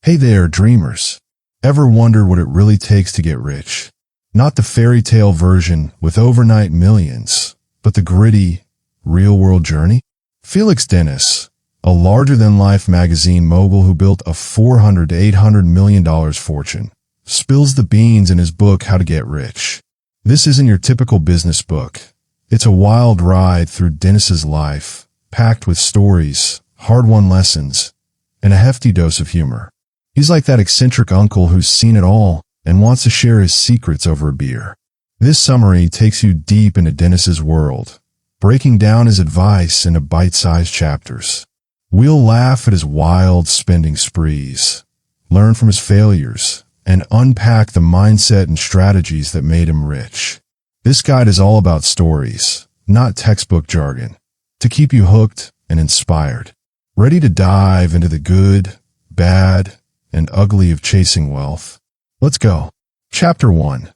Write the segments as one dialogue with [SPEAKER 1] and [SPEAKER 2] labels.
[SPEAKER 1] Hey there, dreamers. Ever wonder what it really takes to get rich? Not the fairy tale version with overnight millions, but the gritty, real-world journey? Felix Dennis, a larger-than-life magazine mogul who built a $400 to $800 million fortune, spills the beans in his book How to Get Rich. This isn't your typical business book. It's a wild ride through Dennis's life, packed with stories, hard-won lessons, and a hefty dose of humor. He's like that eccentric uncle who's seen it all and wants to share his secrets over a beer. This summary takes you deep into Dennis's world, breaking down his advice into bite-sized chapters. We'll laugh at his wild spending sprees, learn from his failures, and unpack the mindset and strategies that made him rich. This guide is all about stories, not textbook jargon, to keep you hooked and inspired. Ready to dive into the good, bad, and ugly of chasing wealth? Let's go. Chapter 1.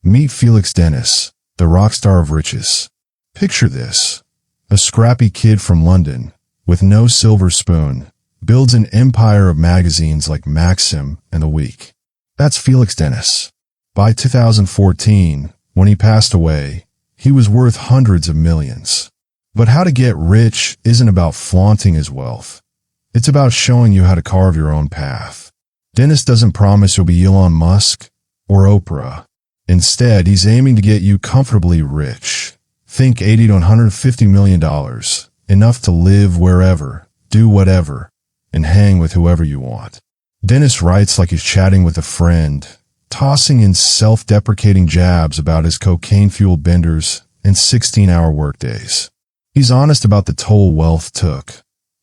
[SPEAKER 1] Meet Felix Dennis, the rock star of riches. Picture this. A scrappy kid from London, with no silver spoon, builds an empire of magazines like Maxim and The Week. That's Felix Dennis. By 2014, when he passed away, he was worth hundreds of millions. But how to get rich isn't about flaunting his wealth. It's about showing you how to carve your own path. Dennis doesn't promise you'll be Elon Musk or Oprah. Instead, he's aiming to get you comfortably rich. Think $80 to $150 million, enough to live wherever, do whatever, and hang with whoever you want. Dennis writes like he's chatting with a friend, tossing in self-deprecating jabs about his cocaine-fueled benders and 16-hour workdays. He's honest about the toll wealth took,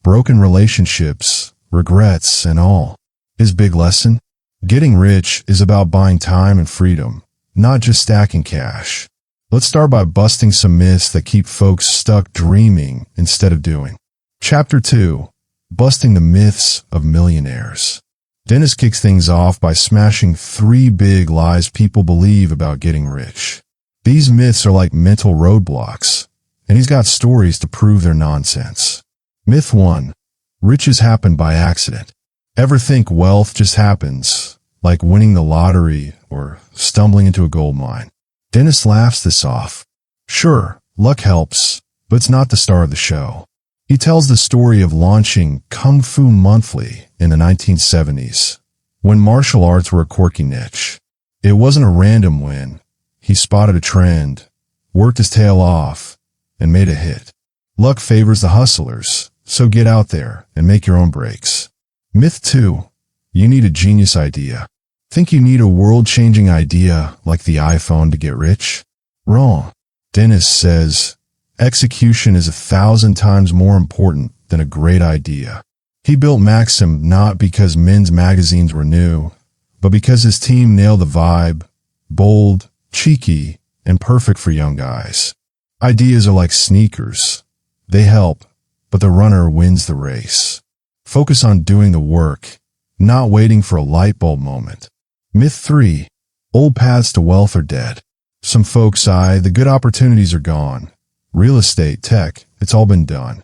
[SPEAKER 1] broken relationships, regrets, and all. His big lesson? Getting rich is about buying time and freedom, not just stacking cash. Let's start by busting some myths that keep folks stuck dreaming instead of doing. Chapter 2. Busting the myths of millionaires. Dennis kicks things off by smashing 3 big lies people believe about getting rich. These myths are like mental roadblocks, and he's got stories to prove their nonsense. Myth 1. Riches happen by accident. Ever think wealth just happens, like winning the lottery or stumbling into a gold mine? Dennis laughs this off. Sure, luck helps, but it's not the star of the show. He tells the story of launching Kung Fu Monthly in the 1970s, when martial arts were a quirky niche. It wasn't a random win. He spotted a trend, worked his tail off, and made a hit. Luck favors the hustlers, so get out there and make your own breaks. Myth 2. You need a genius idea. Think you need a world-changing idea like the iPhone to get rich? Wrong. Dennis says, execution is 1,000 times more important than a great idea. He built Maxim not because men's magazines were new, but because his team nailed the vibe, bold, cheeky, and perfect for young guys. Ideas are like sneakers. They help, but the runner wins the race. Focus on doing the work, not waiting for a light bulb moment. Myth 3. Old paths to wealth are dead. Some folks sigh, the good opportunities are gone. Real estate, tech, it's all been done.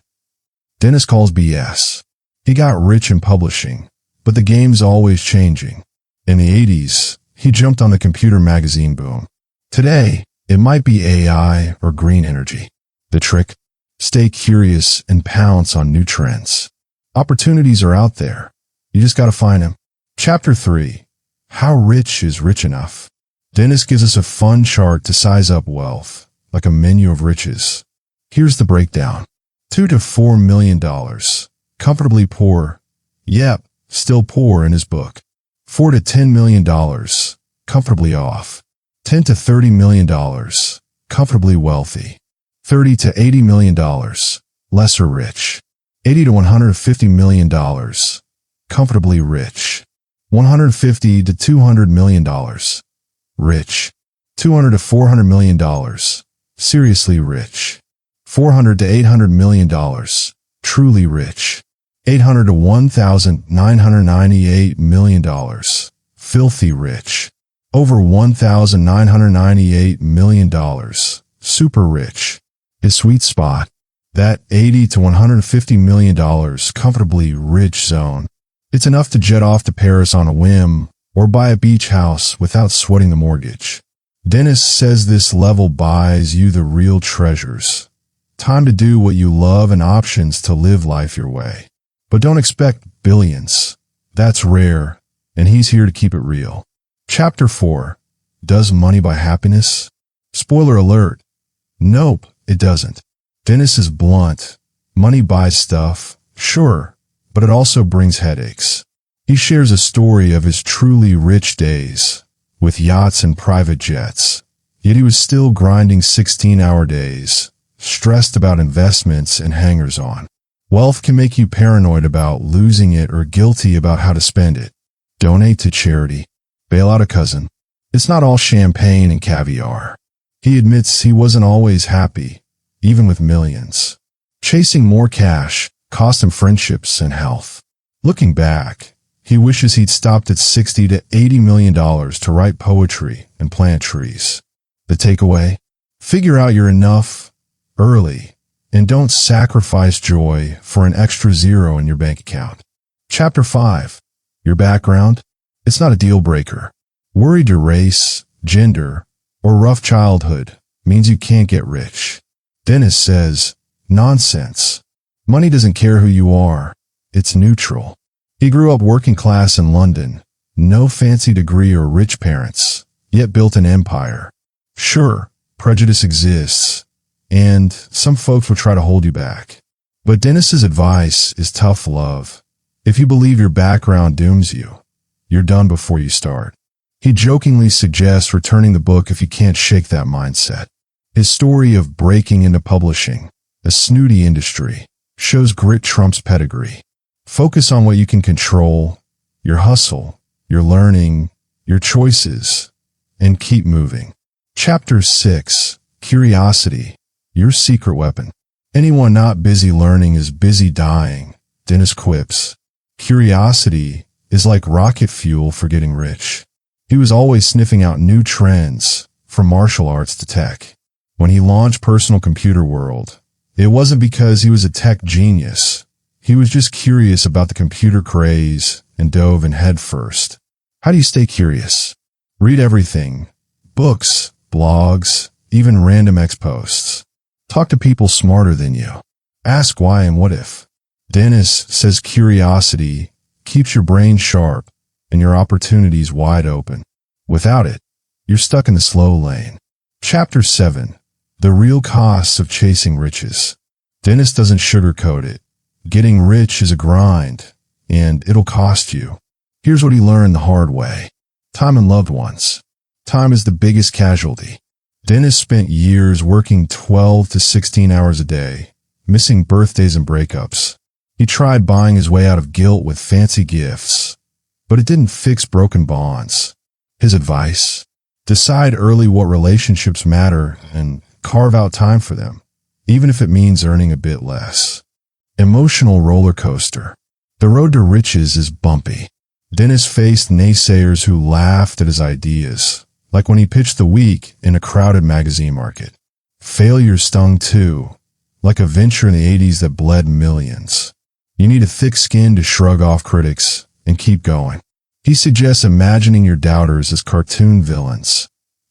[SPEAKER 1] Dennis calls BS. He got rich in publishing, but the game's always changing. In the 80s, he jumped on the computer magazine boom. Today, it might be AI or green energy. The trick? Stay curious and pounce on new trends. Opportunities are out there. You just gotta find them. Chapter 3. How rich is rich enough? Dennis gives us a fun chart to size up wealth, like a menu of riches. Here's the breakdown. $2 to $4 million. Comfortably poor. Yep, still poor in his book. $4 to $10 million. Comfortably off. $10 to $30 million. Comfortably wealthy. $30 to $80 million. Lesser rich. $80 to $150 million. Comfortably rich. $150 to $200 million. Rich. $200 to $400 million. Seriously rich. $400 to $800 million. Truly rich. $800 to $1,998 million. Filthy rich. Over $1,998 million. Super rich. His sweet spot. That $80 to $150 million comfortably rich zone. It's enough to jet off to Paris on a whim or buy a beach house without sweating the mortgage. Dennis says this level buys you the real treasures. Time to do what you love and options to live life your way. But don't expect billions. That's rare, and he's here to keep it real. Chapter 4. Does money buy happiness? Spoiler alert. Nope, it doesn't. Dennis is blunt. Money buys stuff, sure, but it also brings headaches. He shares a story of his truly rich days, with yachts and private jets. Yet he was still grinding 16-hour days, stressed about investments and hangers-on. Wealth can make you paranoid about losing it or guilty about how to spend it. Donate to charity. Bail out a cousin. It's not all champagne and caviar. He admits he wasn't always happy, even with millions. Chasing more cash cost him friendships and health. Looking back, he wishes he'd stopped at $60 to $80 million to write poetry and plant trees. The takeaway? Figure out you're enough early, and don't sacrifice joy for an extra zero in your bank account. Chapter 5. Your background? It's not a deal breaker. Worried your race, gender, or rough childhood means you can't get rich. Dennis says, nonsense. Money doesn't care who you are. It's neutral. He grew up working class in London, no fancy degree or rich parents, yet built an empire. Sure, prejudice exists, and some folks will try to hold you back. But Dennis's advice is tough love. If you believe your background dooms you, you're done before you start. He jokingly suggests returning the book if you can't shake that mindset. His story of breaking into publishing, a snooty industry, shows grit trumps pedigree. Focus on what you can control, your hustle, your learning, your choices, and keep moving. Chapter 6. Curiosity, your secret weapon. Anyone not busy learning is busy dying, Dennis quips. Curiosity is like rocket fuel for getting rich. He was always sniffing out new trends, from martial arts to tech. When he launched Personal Computer World, it wasn't because he was a tech genius. He was just curious about the computer craze and dove in head first. How do you stay curious? Read everything. Books, blogs, even random X-posts. Talk to people smarter than you. Ask why and what if. Dennis says curiosity keeps your brain sharp and your opportunities wide open. Without it, you're stuck in the slow lane. Chapter 7. The real costs of chasing riches. Dennis doesn't sugarcoat it. Getting rich is a grind, and it'll cost you. Here's what he learned the hard way. Time and loved ones. Time is the biggest casualty. Dennis spent years working 12 to 16 hours a day, missing birthdays and breakups. He tried buying his way out of guilt with fancy gifts, but it didn't fix broken bonds. His advice? Decide early what relationships matter and carve out time for them, even if it means earning a bit less. Emotional roller coaster. The road to riches is bumpy. Dennis faced naysayers who laughed at his ideas, like when he pitched The Week in a crowded magazine market. Failure stung too, like a venture in the 80s that bled millions. You need a thick skin to shrug off critics and keep going. He suggests imagining your doubters as cartoon villains.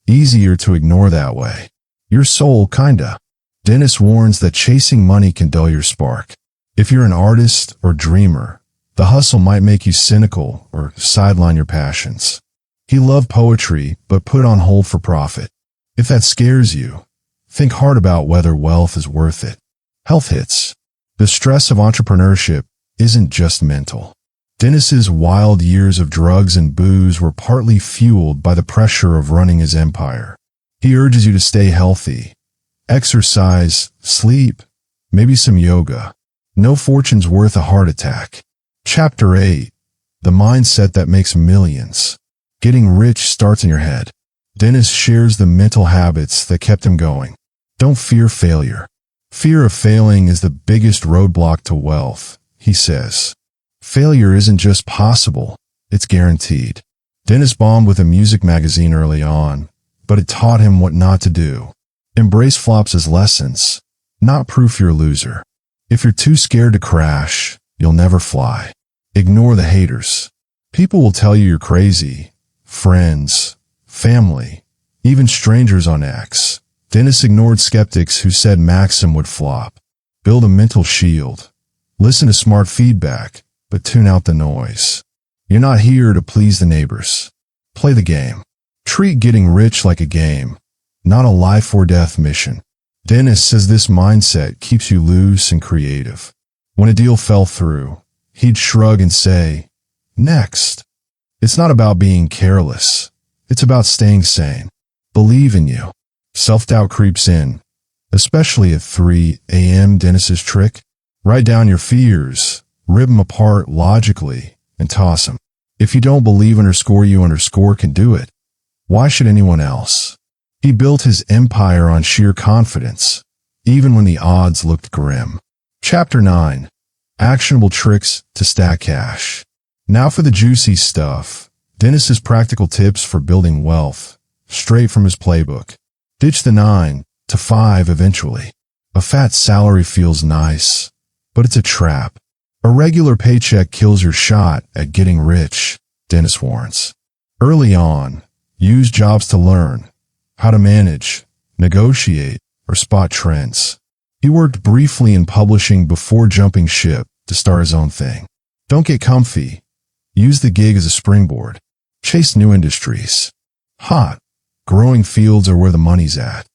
[SPEAKER 1] Easier to ignore that way. Your soul, kinda. Dennis warns that chasing money can dull your spark. If you're an artist or dreamer, the hustle might make you cynical or sideline your passions. He loved poetry, but put it on hold for profit. If that scares you, think hard about whether wealth is worth it. Health hits. The stress of entrepreneurship isn't just mental. Dennis's wild years of drugs and booze were partly fueled by the pressure of running his empire. He urges you to stay healthy. Exercise, sleep, maybe some yoga. No fortune's worth a heart attack. Chapter 8. The mindset that makes millions. Getting rich starts in your head. Dennis shares the mental habits that kept him going. Don't fear failure. Fear of failing is the biggest roadblock to wealth, he says. Failure isn't just possible, it's guaranteed. Dennis bombed with a music magazine early on, but it taught him what not to do. Embrace flops as lessons, not proof you're a loser. If you're too scared to crash, you'll never fly. Ignore the haters. People will tell you you're crazy. Friends, family, even strangers on X. Dennis ignored skeptics who said Maxim would flop. Build a mental shield. Listen to smart feedback, but tune out the noise. You're not here to please the neighbors. Play the game. Treat getting rich like a game, not a life or death mission. Dennis says this mindset keeps you loose and creative. When a deal fell through, he'd shrug and say, "Next." It's not about being careless. It's about staying sane. Believe in you. Self-doubt creeps in, especially at 3 a.m. Dennis's trick. Write down your fears, rip them apart logically, and toss them. If you don't believe _you_ can do it, why should anyone else? He built his empire on sheer confidence, even when the odds looked grim. Chapter 9. Actionable Tricks to Stack Cash. Now for the juicy stuff. Dennis's practical tips for building wealth, straight from his playbook. Ditch the 9 to 5 eventually. A fat salary feels nice, but it's a trap. A regular paycheck kills your shot at getting rich, Dennis warns. Early on, use jobs to learn how to manage, negotiate, or spot trends. He worked briefly in publishing before jumping ship to start his own thing. Don't get comfy. Use the gig as a springboard. Chase new industries. Hot, growing fields are where the money's at.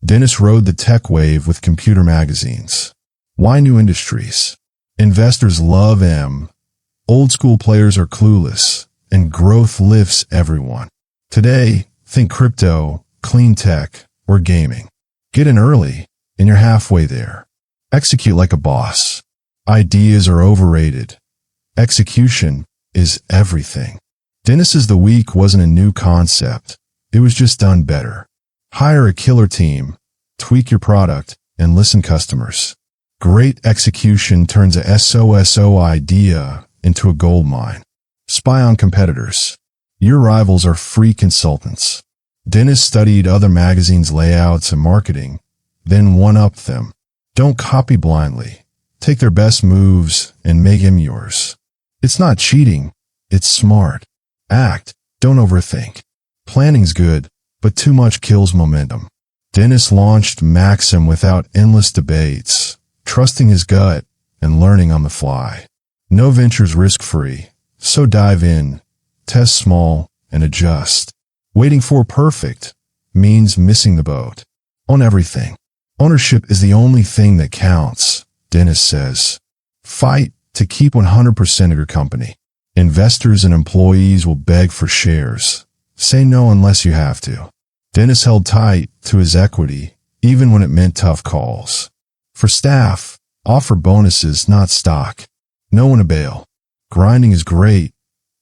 [SPEAKER 1] Dennis rode the tech wave with computer magazines. Why new industries? Investors love M. Old school players are clueless, and growth lifts everyone. Today, think crypto, clean tech, or gaming. Get in early, and you're halfway there. Execute like a boss. Ideas are overrated. Execution is everything. Dennis's The Week wasn't a new concept. It was just done better. Hire a killer team, tweak your product, and listen customers. Great execution turns a SOSO idea into a gold mine. Spy on competitors. Your rivals are free consultants. Dennis studied other magazines' layouts and marketing, then one-upped them. Don't copy blindly. Take their best moves and make them yours. It's not cheating. It's smart. Act. Don't overthink. Planning's good, but too much kills momentum. Dennis launched Maxim without endless debates, trusting his gut and learning on the fly. No ventures risk-free, so dive in, test small, and adjust. Waiting for perfect means missing the boat. Own everything. Ownership is the only thing that counts, Dennis says. Fight to keep 100% of your company. Investors and employees will beg for shares. Say no unless you have to. Dennis held tight to his equity, even when it meant tough calls. For staff, offer bonuses, not stock. No one to bail. Grinding is great,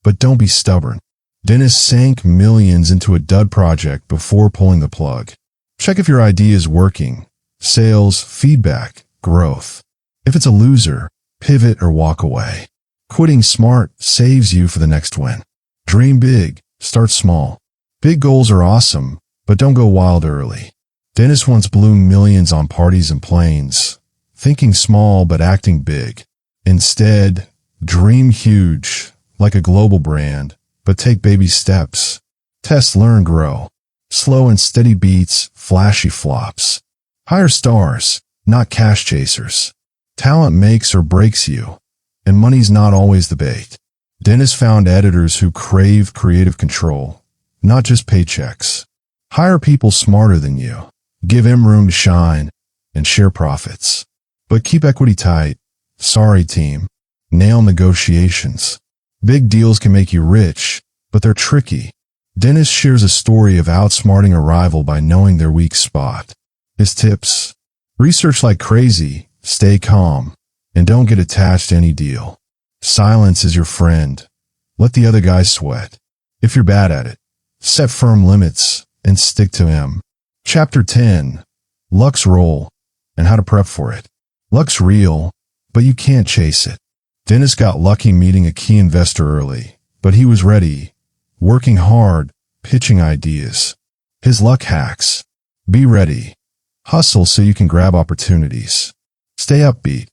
[SPEAKER 1] but don't be stubborn. Dennis sank millions into a dud project before pulling the plug. Check if your idea is working. Sales, feedback, growth. If it's a loser, pivot or walk away. Quitting smart saves you for the next win. Dream big, start small. Big goals are awesome, but don't go wild early. Dennis once blew millions on parties and planes, thinking small but acting big. Instead, dream huge, like a global brand, but take baby steps. Test, learn, grow. Slow and steady beats, flashy flops. Hire stars, not cash chasers. Talent makes or breaks you, and money's not always the bait. Dennis found editors who crave creative control, not just paychecks. Hire people smarter than you. Give them room to shine and share profits. But keep equity tight. Sorry, team. Nail negotiations. Big deals can make you rich, but they're tricky. Dennis shares a story of outsmarting a rival by knowing their weak spot. His tips: research like crazy, stay calm, and don't get attached to any deal. Silence is your friend. Let the other guy sweat. If you're bad at it, set firm limits and stick to them. Chapter 10. Luck's Role and How to Prep for It. Luck's real, but you can't chase it. Dennis got lucky meeting a key investor early, but he was ready, working hard, pitching ideas. His luck hacks: be ready. Hustle so you can grab opportunities. Stay upbeat.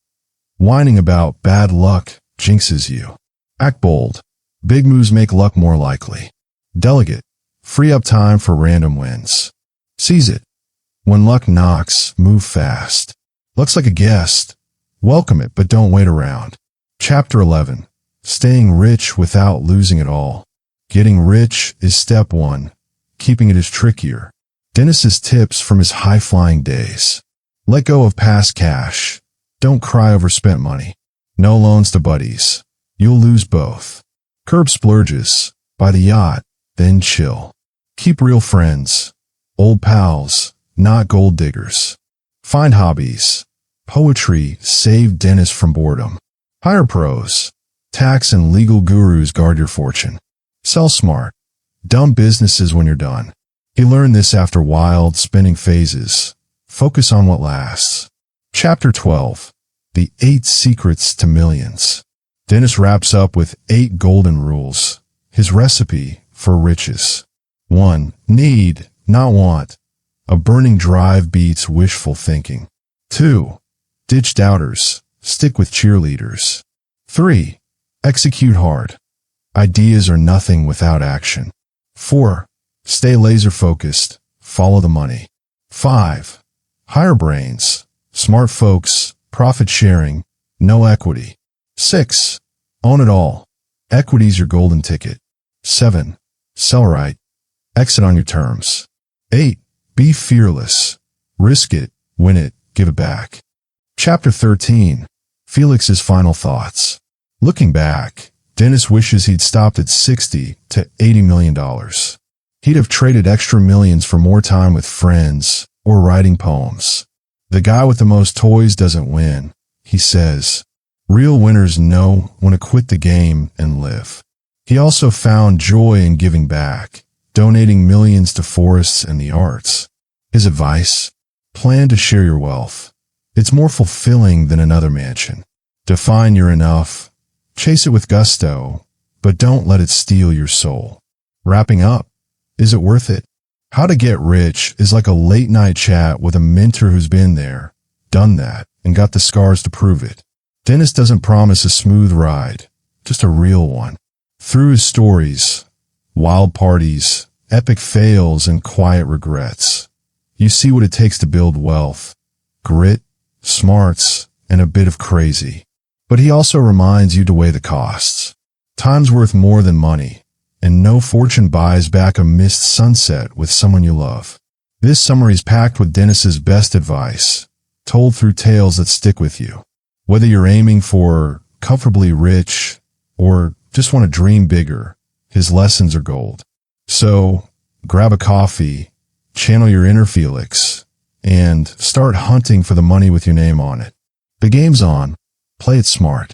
[SPEAKER 1] Whining about bad luck jinxes you. Act bold. Big moves make luck more likely. Delegate. Free up time for random wins. Seize it. When luck knocks, move fast. Luck's like a guest. Welcome it, but don't wait around. Chapter 11. Staying rich without losing it all. Getting rich is step 1. Keeping it is trickier. Dennis's tips from his high-flying days. Let go of past cash. Don't cry over spent money. No loans to buddies. You'll lose both. Curb splurges. Buy the yacht, then chill. Keep real friends. Old pals, not gold diggers. Find hobbies. Poetry saved Dennis from boredom. Hire pros. Tax and legal gurus guard your fortune. Sell smart. Dumb businesses when you're done. He learned this after wild, spinning phases. Focus on what lasts. Chapter 12. The 8 Secrets to Millions. Dennis wraps up with 8 golden rules. His recipe for riches. 1. Need, not want. A burning drive beats wishful thinking. 2. Ditch doubters. Stick with cheerleaders. 3. Execute hard. Ideas are nothing without action. 4. Stay laser focused. Follow the money. 5. Hire brains. Smart folks. Profit sharing. No equity. 6. Own it all. Equity's your golden ticket. 7. Sell right. Exit on your terms. 8. Be fearless. Risk it. Win it. Give it back. Chapter 13. Felix's final thoughts. Looking back, Dennis wishes he'd stopped at $60 to $80 million. He'd have traded extra millions for more time with friends or writing poems. The guy with the most toys doesn't win, he says. Real winners know when to quit the game and live. He also found joy in giving back, donating millions to forests and the arts. His advice? Plan to share your wealth. It's more fulfilling than another mansion. Define your enough. Chase it with gusto, but don't let it steal your soul. Wrapping up. Is it worth it? How to get rich is like a late-night chat with a mentor who's been there, done that, and got the scars to prove it. Dennis doesn't promise a smooth ride, just a real one. Through his stories, wild parties, epic fails, and quiet regrets, you see what it takes to build wealth. Grit, smarts, and a bit of crazy. But he also reminds you to weigh the costs. Time's worth more than money, and no fortune buys back a missed sunset with someone you love. This summary is packed with Dennis's best advice, told through tales that stick with you. Whether you're aiming for comfortably rich or just want to dream bigger, his lessons are gold. So, grab a coffee, channel your inner Felix, and start hunting for the money with your name on it. The game's on. Play it smart.